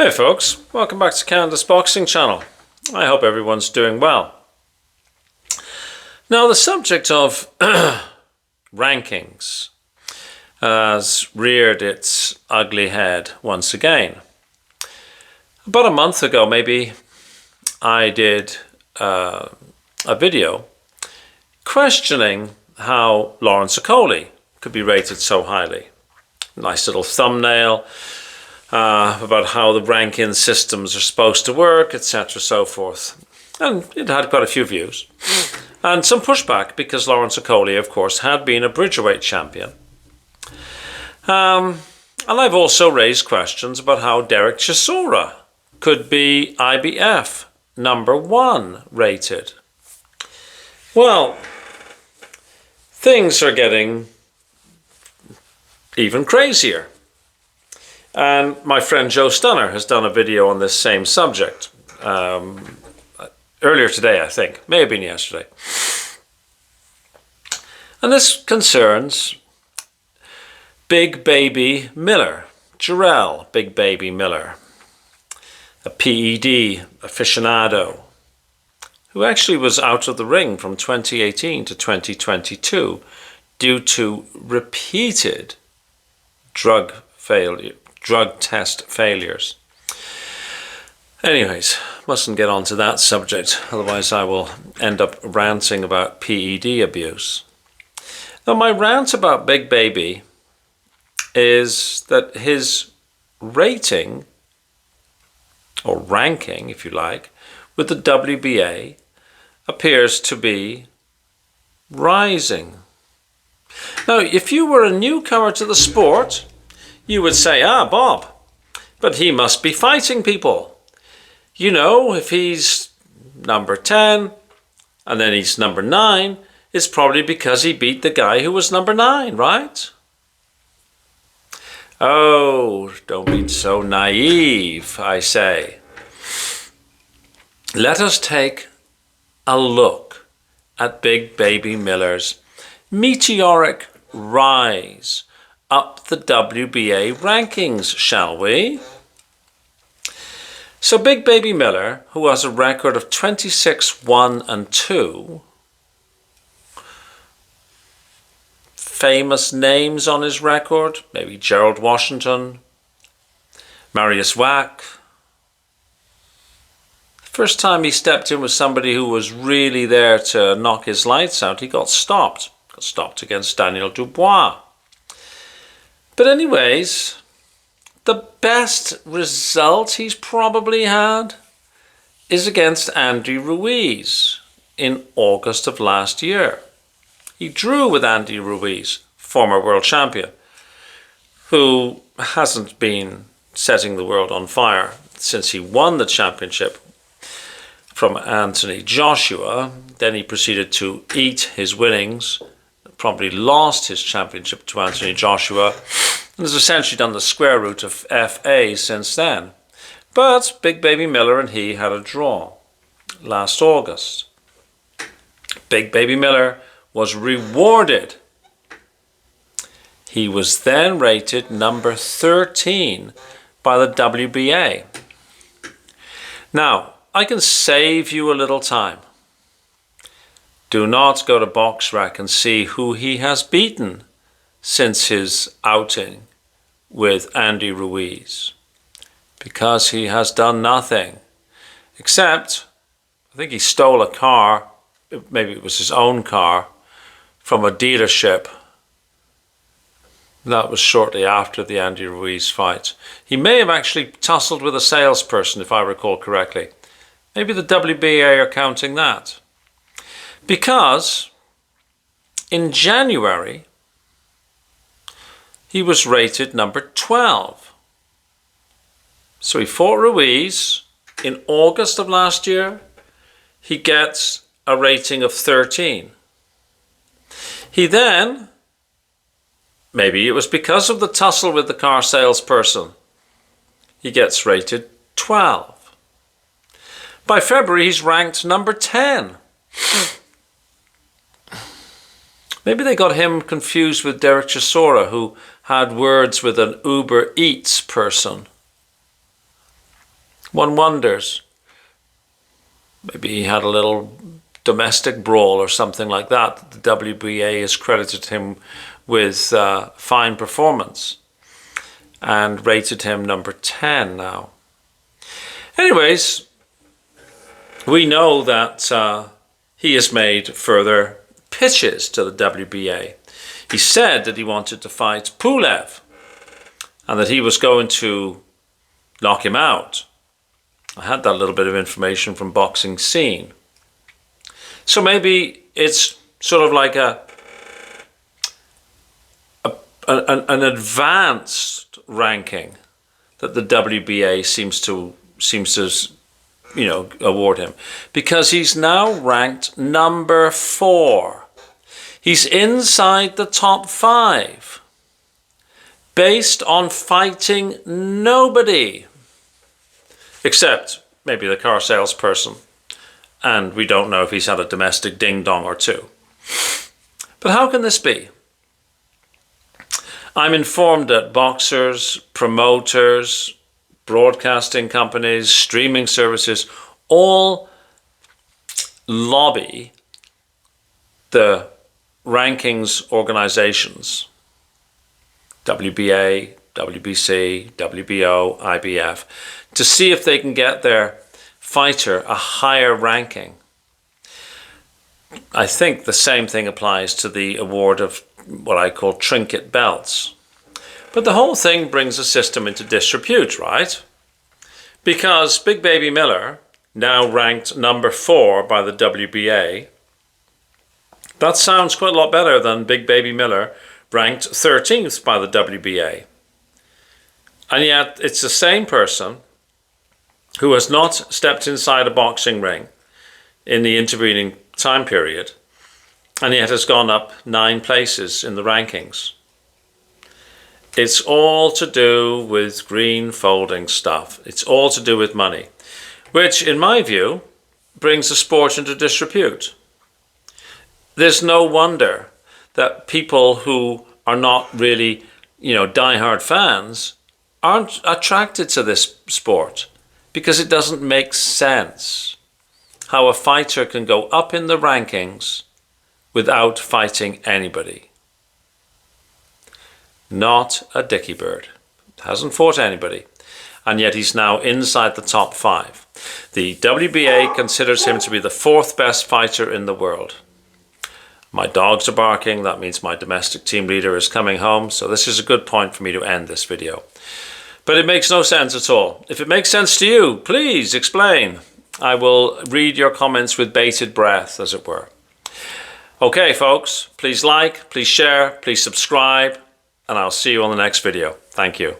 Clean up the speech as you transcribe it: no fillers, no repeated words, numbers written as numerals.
Hey folks, welcome back to Canada's Boxing Channel. I hope everyone's doing well. Now the subject of rankings has reared its ugly head once again. About a month ago maybe, I did a video questioning how Lawrence Okolie could be rated so highly. Nice little thumbnail about how the ranking systems are supposed to work, etc. so forth. And it had quite a few views. And some pushback because Lawrence Okolie, of course, had been a Bridgerweight champion. And I've also raised questions about how Derek Chisora could be IBF #1 rated. Well, things are getting even crazier. And my friend Joe Stunner has done a video on this same subject earlier today, I think. May have been yesterday. And this concerns Big Baby Miller, Jarrell Big Baby Miller, a PED aficionado, who actually was out of the ring from 2018 to 2022 due to repeated drug test failures. Anyways, mustn't get onto that subject, otherwise I will end up ranting about PED abuse. Now my rant about Big Baby is that his rating, or ranking if you like, with the WBA appears to be rising. Now if you were a newcomer to the sport, you would say, Bob, but he must be fighting people. You know, if he's number 10 and then he's number 9, it's probably because he beat the guy who was number 9, right? Oh, don't be so naive, I say. Let us take a look at Big Baby Miller's meteoric rise up the WBA rankings, shall we? So Big Baby Miller, who has a record of 26-1-2, famous names on his record, maybe Gerald Washington, Marius Wack. The first time he stepped in with somebody who was really there to knock his lights out, he got stopped. Got stopped against Daniel Dubois. But anyways, the best result he's probably had is against Andy Ruiz in August of last year. He drew with Andy Ruiz, former world champion, who hasn't been setting the world on fire since he won the championship from Anthony Joshua. Then he proceeded to eat his winnings, probably lost his championship to Anthony Joshua, and has essentially done the square root of FA since then. But Big Baby Miller and he had a draw last August. Big Baby Miller was rewarded. He was then rated number 13 by the WBA. Now, I can save you a little time. Do not go to BoxRec and see who he has beaten since his outing with Andy Ruiz, because he has done nothing except, I think he stole a car, maybe it was his own car, from a dealership. That was shortly after the Andy Ruiz fight. He may have actually tussled with a salesperson, if I recall correctly. Maybe the WBA are counting that. Because in January, he was rated number 12. So he fought Ruiz in August of last year. He gets a rating of 13. He then, maybe it was because of the tussle with the car salesperson, he gets rated 12. By February, he's ranked number 10. Maybe they got him confused with Derek Chisora, who had words with an Uber Eats person. One wonders, maybe he had a little domestic brawl or something like that. The WBA has credited him with fine performance and rated him number 10 now. Anyways, we know that he has made further pitches to the WBA. He said that he wanted to fight Pulev and that he was going to knock him out. I had that little bit of information from Boxing Scene. So maybe it's sort of like an advanced ranking that the WBA seems to award him, because he's now ranked number 4. He's inside the top 5, based on fighting nobody, except maybe the car salesperson, and we don't know if he's had a domestic ding-dong or two. But how can this be? I'm informed that boxers, promoters, broadcasting companies, streaming services, all lobby the rankings organizations, WBA, WBC, WBO, IBF, to see if they can get their fighter a higher ranking. I think the same thing applies to the award of what I call trinket belts. But the whole thing brings the system into disrepute, right? Because Big Baby Miller, now ranked number 4 by the WBA, that sounds quite a lot better than Big Baby Miller ranked 13th by the WBA. And yet it's the same person who has not stepped inside a boxing ring in the intervening time period, and yet has gone up 9 places in the rankings. It's all to do with green folding stuff. It's all to do with money, which in my view brings the sport into disrepute. There's no wonder that people who are not really, diehard fans aren't attracted to this sport, because it doesn't make sense how a fighter can go up in the rankings without fighting anybody. Not a dicky bird. Hasn't fought anybody. And yet he's now inside the top 5. The WBA considers him to be the 4th best fighter in the world. My dogs are barking. That means my domestic team leader is coming home. So this is a good point for me to end this video. But it makes no sense at all. If it makes sense to you, please explain. I will read your comments with bated breath, as it were. Okay, folks, please like, please share, please subscribe, and I'll see you on the next video. Thank you.